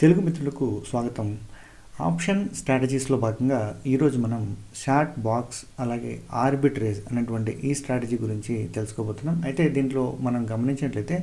తెలుగు మిత్రులకు స్వాగతం. ఆప్షన్ స్ట్రాటజీస్లో భాగంగా ఈరోజు మనం షార్ట్ బాక్స్ అలాగే ఆర్బిట్రేజ్ అనేటువంటి ఈ స్ట్రాటజీ గురించి తెలుసుకోబోతున్నాం. అయితే దీంట్లో మనం గమనించినట్లయితే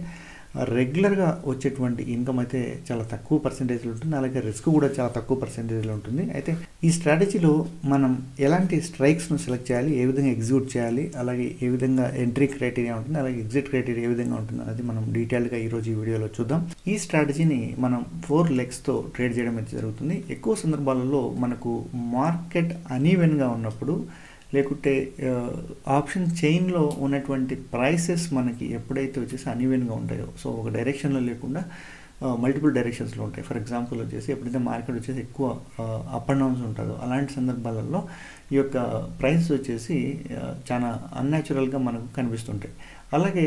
రెగ్యులర్గా వచ్చేటువంటి ఇన్కమ్ అయితే చాలా తక్కువ పర్సెంటేజ్లో ఉంటుంది, అలాగే రిస్క్ కూడా చాలా తక్కువ పర్సెంటేజ్లో ఉంటుంది. అయితే ఈ స్ట్రాటజీలో మనం ఎలాంటి స్ట్రైక్స్ను సెలెక్ట్ చేయాలి, ఏ విధంగా ఎగ్జిక్యూట్ చేయాలి, అలాగే ఏ విధంగా ఎంట్రీ క్రైటీరియా ఉంటుంది, అలాగే ఎగ్జిట్ క్రైటీరియా ఏ విధంగా ఉంటుంది అనేది మనం డీటెయిల్గా ఈరోజు ఈ వీడియోలో చూద్దాం. ఈ స్ట్రాటజీని మనం 4 లెగ్స్తో ట్రేడ్ చేయడం అయితే జరుగుతుంది. ఎక్కువ సందర్భాలలో మనకు మార్కెట్ అనీవెన్గా ఉన్నప్పుడు, లేకుంటే ఆప్షన్ చైన్లో ఉన్నటువంటి ప్రైసెస్ మనకి ఎప్పుడైతే వచ్చేసి అనీవెన్గా ఉంటాయో, సో ఒక డైరెక్షన్లో లేకుండా మల్టిపుల్ డైరెక్షన్స్లో ఉంటాయి. ఫర్ ఎగ్జాంపుల్ వచ్చేసి ఎప్పుడైతే మార్కెట్ వచ్చేసి ఎక్కువ అప్ అండ్ డౌన్స్ ఉంటుందో అలాంటి సందర్భాలలో ఈ యొక్క ప్రైస్ వచ్చేసి చాలా అన్యాచురల్గా మనకు కనిపిస్తుంటాయి. అలాగే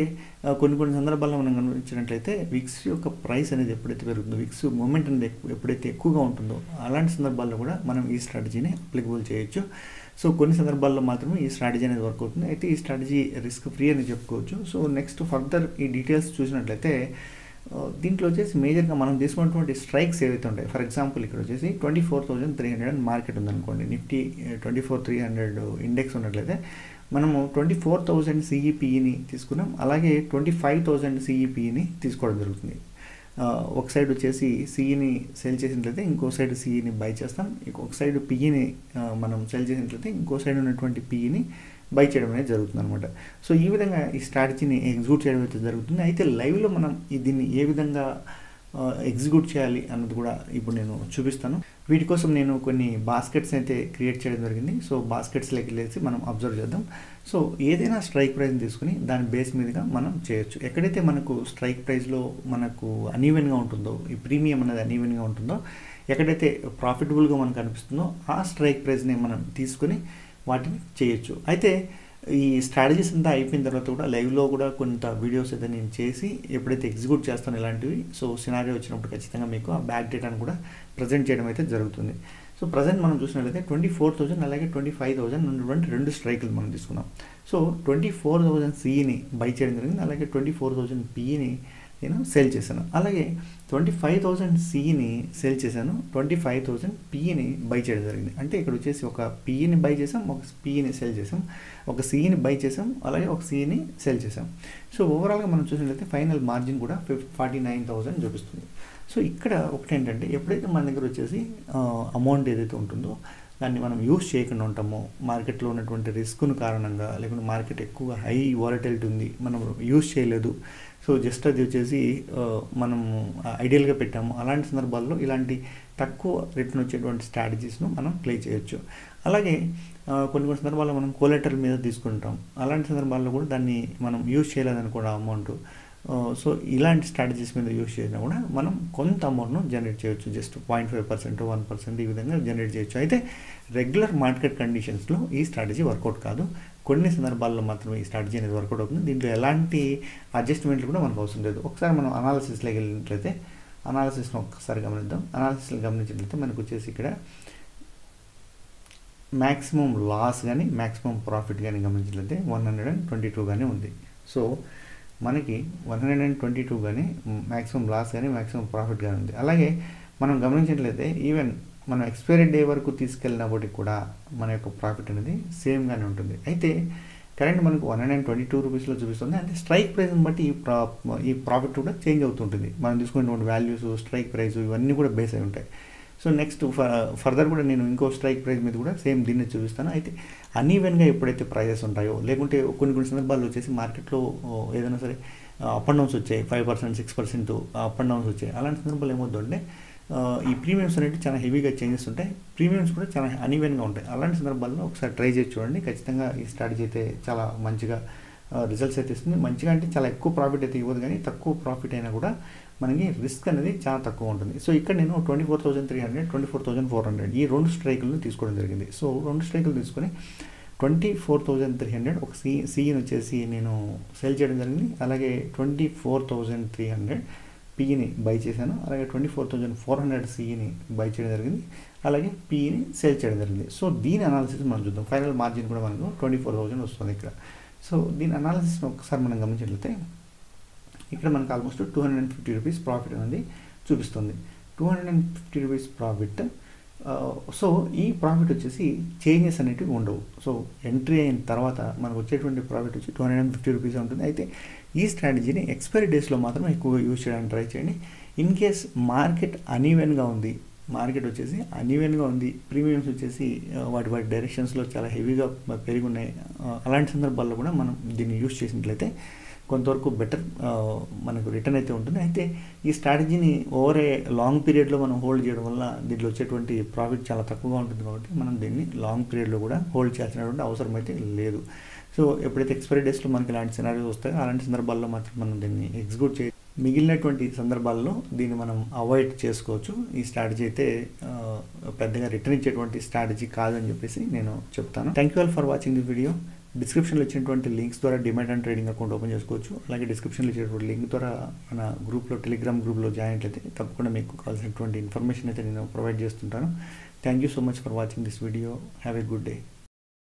కొన్ని సందర్భాల్లో మనం గమనించినట్లయితే విక్స్ యొక్క ప్రైస్ అనేది ఎప్పుడైతే పెరుగుతుందో, విక్స్ మూమెంట్ అనేది ఎప్పుడైతే ఎక్కువగా ఉంటుందో అలాంటి సందర్భాల్లో కూడా మనం ఈ స్ట్రాటజీని అప్లికబుల్ చేయొచ్చు. సో కొన్ని సందర్భాల్లో మాత్రమే ఈ స్ట్రాటజీ అనేది వర్క్ అవుతుంది. అయితే ఈ స్ట్రాటజీ రిస్క్ ఫ్రీ అని చెప్పుకోవచ్చు. సో నెక్స్ట్ ఫర్దర్ ఈ డీటెయిల్స్ చూసినట్లయితే దీంట్లో వచ్చేసి మేజర్గా మనం తీసుకున్నటువంటి స్ట్రైక్స్ ఏవైతే ఉంటాయి, ఫర్ ఎగ్జాంపుల్ ఇక్కడ వచ్చేసి 24,300 మార్కెట్ ఉందనుకోండి, నిఫ్టీ 24,300 ఇండెక్స్ ఉన్నట్లయితే మనము 24,000 సిఈపిఈని తీసుకున్నాం, అలాగే 25,000 సిఈపిఈని తీసుకోవడం జరుగుతుంది. ఒక సైడ్ వచ్చేసి సిఈని సెల్ చేసినట్లయితే ఇంకో సైడ్ సిఈని బై చేస్తాం, ఇంకొక సైడ్ పిఈని మనం సెల్ చేసినట్లయితే ఇంకో సైడ్ ఉన్నటువంటి పిఈని బై చేయడం అనేది జరుగుతుంది అనమాట. సో ఈ విధంగా ఈ స్ట్రాటజీని ఎగ్జిక్యూట్ చేయడం అయితే జరుగుతుంది. అయితే లైవ్లో మనం దీన్ని ఏ విధంగా ఎగ్జిక్యూట్ చేయాలి అన్నది కూడా ఇప్పుడు నేను చూపిస్తాను. వీటి కోసం నేను కొన్ని బాస్కెట్స్ అయితే క్రియేట్ చేయడం జరిగింది. సో బాస్కెట్స్లోకి వెళ్ళేసి మనం అబ్జర్వ్ చేద్దాం. సో ఏదైనా స్ట్రైక్ ప్రైస్ని తీసుకుని దాని బేస్ మీదుగా మనం చేయొచ్చు. ఎక్కడైతే మనకు స్ట్రైక్ ప్రైస్లో మనకు అనీవెన్గా ఉంటుందో, ఈ ప్రీమియం అనేది అనీవెన్గా ఉంటుందో, ఎక్కడైతే ప్రాఫిటబుల్గా మనకు అనిపిస్తుందో ఆ స్ట్రైక్ ప్రైస్ని మనం తీసుకుని వాటిని చేయొచ్చు. అయితే ఈ స్ట్రాటజీస్ అంతా అయిపోయిన తర్వాత కూడా లైవ్లో కూడా కొంత వీడియోస్ అయితే నేను చేసి ఎప్పుడైతే ఎగ్జిక్యూట్ చేస్తాను ఇలాంటివి, సో సినారియో వచ్చినప్పుడు ఖచ్చితంగా మీకు ఆ బ్యాక్ డేటాను కూడా ప్రజెంట్ చేయడం అయితే జరుగుతుంది. సో ప్రజెంట్ మనం చూసినట్లయితే 24,000 అలాగే 25,000 ఉన్నటువంటి 2 స్ట్రైకులు మనం తీసుకున్నాం. సో 24,000 సిఈని బై చేయడం జరిగింది, అలాగే 24,000 పిఈని నేను సెల్ చేశాను, అలాగే 25,000 సిఈని సెల్ చేశాను, 25,000 పిఈని బై చేయడం జరిగింది. అంటే ఇక్కడ వచ్చేసి ఒక పిఈని బై చేసాం, ఒక పిఈని సెల్ చేసాం, ఒక సిఈని బై చేసాం, అలాగే ఒక సిఈని సెల్ చేసాం. సో ఓవరాల్గా మనం చూసినట్లయితే ఫైనల్ మార్జిన్ కూడా 49,000 చూపిస్తుంది. సో ఇక్కడ ఒకటి ఏంటంటే, ఎప్పుడైతే మన దగ్గర వచ్చేసి అమౌంట్ ఏదైతే ఉంటుందో దాన్ని మనం యూస్ చేయకుండా ఉంటామో, మార్కెట్లో ఉన్నటువంటి రిస్క్ను కారణంగా, లేకుంటే మార్కెట్ ఎక్కువగా హై వాలటిలిటీ ఉంది, మనం యూస్ చేయలేదు, సో జస్ట్ అది వచ్చేసి మనము ఐడియల్గా పెట్టాము, అలాంటి సందర్భాల్లో ఇలాంటి తక్కువ రిటర్న్ వచ్చేటువంటి స్ట్రాటజీస్ను మనం ప్లే చేయొచ్చు. అలాగే కొన్ని సందర్భాల్లో మనం కోలెటరల్ మీద తీసుకుంటాం, అలాంటి సందర్భాల్లో కూడా దాన్ని మనం యూజ్ చేయలేదనుకోండి అమౌంట్, సో ఇలాంటి స్ట్రాటజీస్ మీద యూజ్ చేసినా కూడా మనం కొంత అమౌంట్ను జనరేట్ చేయొచ్చు, జస్ట్ 0.5%, 1% ఈ విధంగా జనరేట్ చేయొచ్చు. అయితే రెగ్యులర్ మార్కెట్ కండిషన్స్లో ఈ స్ట్రాటజీ వర్కౌట్ కాదు, కొన్ని సందర్భాల్లో మాత్రమే ఈ స్ట్రాటజీ అనేది వర్కౌట్ అవుతుంది. దీంట్లో ఎలాంటి అడ్జస్ట్మెంట్లు కూడా మనకు అవసరం లేదు. ఒకసారి మనం అనాలిసిస్లోకి వెళ్ళినట్లయితే అనాలిసిస్ను ఒక్కసారి గమనిద్దాం. అనాలిసిస్లో గమనించినట్లయితే మనకు వచ్చేసి ఇక్కడ మ్యాక్సిమం లాస్ కానీ మ్యాక్సిమం ప్రాఫిట్ కానీ గమనించినట్లయితే 122 కానీ ఉంది. సో మనకి 122 కానీ మ్యాక్సిమం లాస్ కానీ మ్యాక్సిమం ప్రాఫిట్ కానీ ఉంది. అలాగే మనం గమనించినట్లయితే ఈవెన్ మనం ఎక్స్పైరీ డే వరకు తీసుకెళ్ళినప్పటికి కూడా మన యొక్క ప్రాఫిట్ అనేది సేమ్గానే ఉంటుంది. అయితే కరెంట్ మనకు 122 రూపీస్లో చూపిస్తుంది. అంటే స్ట్రైక్ ప్రైస్ని బట్టి ఈ ప్రాఫిట్ కూడా చేంజ్ అవుతుంటుంది. మనం తీసుకున్నటువంటి వాల్యూస్, స్ట్రైక్ ప్రైస్ ఇవన్నీ కూడా బేస్ అయి ఉంటాయి. సో నెక్స్ట్ ఫర్దర్ కూడా నేను ఇంకో స్ట్రైక్ ప్రైస్ మీద కూడా సేమ్ దీన్ని చూపిస్తాను. అయితే అనీవెన్గా ఎప్పుడైతే ప్రైజెస్ ఉంటాయో, లేకుంటే కొన్ని సందర్భాల్లో వచ్చేసి మార్కెట్లో ఏదైనా సరే అప్ అండ్ డౌన్స్ వచ్చాయి, 5%, 6% అప్ అండ్ డౌన్స్ వచ్చాయి, అలాంటి సందర్భాలు ఏమవుతుందంటే ఈ ప్రీమియమ్స్ అనేవి చాలా హెవీగా చేంజెస్ ఉంటాయి, ప్రీమియమ్స్ కూడా చాలా అనీవెన్గా ఉంటాయి. అలాంటి సందర్భాల్లో ఒకసారి ట్రై చేసి చూడండి. ఖచ్చితంగా ఈ స్ట్రాటజీ అయితే చాలా మంచిగా రిజల్ట్స్ అయితే ఇస్తుంది. మంచిగా అంటే చాలా ఎక్కువ ప్రాఫిట్ అయితే ఇవ్వదు, కానీ తక్కువ ప్రాఫిట్ అయినా కూడా మనకి రిస్క్ అనేది చాలా తక్కువ ఉంటుంది. సో ఇక్కడ నేను 24,300, 24,400 ఈ 2 స్ట్రైకులను తీసుకోవడం జరిగింది. సో 2 స్ట్రైకులు తీసుకొని 24,300 ఒక సిఈని వచ్చేసి నేను సెల్ చేయడం జరిగింది, అలాగే 24,300 పిఈని బై చేశాను, అలాగే 24,400 సిఈని బై చేయడం జరిగింది, అలాగే పిఈని సెల్ చేయడం జరిగింది. సో దీని అనాలిసిస్ మనం చూద్దాం. ఫైనల్ మార్జిన్ కూడా మనకు 24,000 వస్తుంది ఇక్కడ. సో దీని అనాలిసిస్ని ఒకసారి మనం గమనించినట్లయితే ఇక్కడ మనకు ఆల్మోస్ట్ 250 రూపీస్ ప్రాఫిట్ అనేది చూపిస్తుంది. రూ. 250 ప్రాఫిట్. సో ఈ ప్రాఫిట్ వచ్చేసి చేంజెస్ అనేటివి ఉండవు. సో ఎంట్రీ అయిన తర్వాత మనకు వచ్చేటువంటి ప్రాఫిట్ వచ్చి రూ. 250 ఉంటుంది. అయితే ఈ స్ట్రాటజీని ఎక్స్పైరీ డేస్లో మాత్రం ఎక్కువగా యూజ్ చేయడానికి ట్రై చేయండి. ఇన్ కేస్ మార్కెట్ అనీవెన్గా ఉంది, ప్రీమియమ్స్ వచ్చేసి వాటి డైరెక్షన్స్లో చాలా హెవీగా పెరిగి ఉన్నాయి, అలాంటి సందర్భాల్లో కూడా మనం దీన్ని యూజ్ చేసినట్లయితే కొంతవరకు బెటర్ మనకు రిటర్న్ అయితే ఉంటుంది. అయితే ఈ స్ట్రాటజీని ఓవర్ ఏ లాంగ్ పీరియడ్లో మనం హోల్డ్ చేయడం వల్ల దీంట్లో వచ్చేటువంటి ప్రాఫిట్ చాలా తక్కువగా ఉంటుంది. కాబట్టి మనం దీన్ని లాంగ్ పీరియడ్లో కూడా హోల్డ్ చేయాల్సినటువంటి అవసరం అయితే లేదు. సో ఎప్పుడైతే ఎక్స్పైరీ డేస్లో మనకి ఇలాంటి సినారియోస్ వస్తాయో అలాంటి సందర్భాల్లో మాత్రం మనం దీన్ని ఎగ్జిక్యూట్ చేయాలి. మిగిలినటువంటి సందర్భాల్లో దీన్ని మనం అవాయిడ్ చేసుకోవచ్చు. ఈ స్ట్రాటజీ అయితే పెద్దగా రిటర్న్ ఇచ్చేటువంటి స్ట్రాటజీ కాదని చెప్పేసి నేను చెప్తాను. Thank you all for watching the video. డిస్క్రిప్షన్లో ఇచ్చినటువంటి లింక్స్ ద్వారా demat and trading account open చేసుకోవచ్చు. అలాగే డిస్క్రిప్షన్లో ఇచ్చినటువంటి లింక్ ద్వారా మన గ్రూప్లో, టెలిగ్రామ్ గ్రూప్లో జాయిన్ అయితే తప్పకుండా మీకు కావాల్సినటువంటి ఇన్ఫర్మేషన్ అయితే నేను ప్రొవైడ్ చేస్తుంటాను. Thank you so much for watching this video. Have a good day.